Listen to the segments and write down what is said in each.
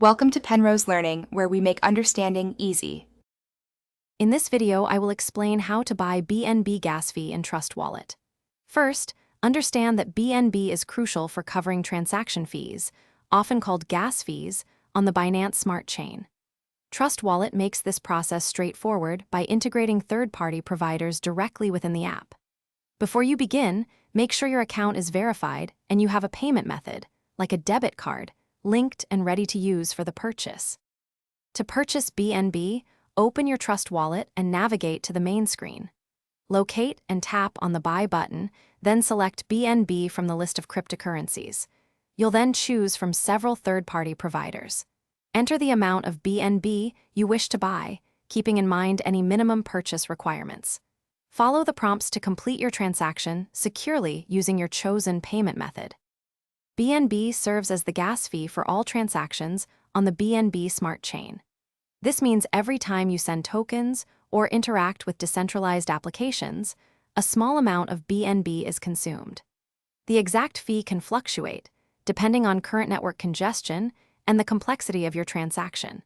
Welcome to Penrose Learning, where we make understanding easy. In this video, I will explain how to buy BNB gas fee in Trust Wallet. First, understand that BNB is crucial for covering transaction fees, often called gas fees, on the Binance Smart Chain. Trust Wallet makes this process straightforward by integrating third-party providers directly within the app. Before you begin, make sure your account is verified and you have a payment method, like a debit card, linked and ready to use for the purchase. To purchase BNB, open your Trust Wallet and navigate to the main screen. Locate and tap on the Buy button, then select BNB from the list of cryptocurrencies. You'll then choose from several third-party providers. Enter the amount of BNB you wish to buy, keeping in mind any minimum purchase requirements. Follow the prompts to complete your transaction securely using your chosen payment method. BNB serves as the gas fee for all transactions on the BNB Smart Chain. This means every time you send tokens or interact with decentralized applications, a small amount of BNB is consumed. The exact fee can fluctuate, depending on current network congestion and the complexity of your transaction.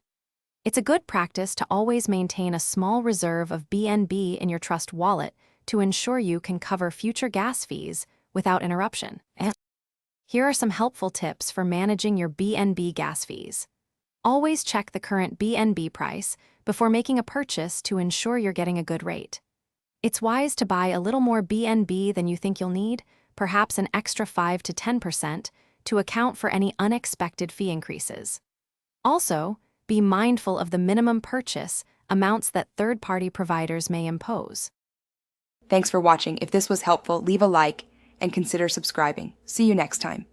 It's a good practice to always maintain a small reserve of BNB in your Trust Wallet to ensure you can cover future gas fees without interruption. Here are some helpful tips for managing your BNB gas fees. Always check the current BNB price before making a purchase to ensure you're getting a good rate. It's wise to buy a little more BNB than you think you'll need, perhaps an extra 5 to 10%, to account for any unexpected fee increases. Also, be mindful of the minimum purchase amounts that third-party providers may impose. Thanks for watching. If this was helpful, leave a like and consider subscribing. See you next time.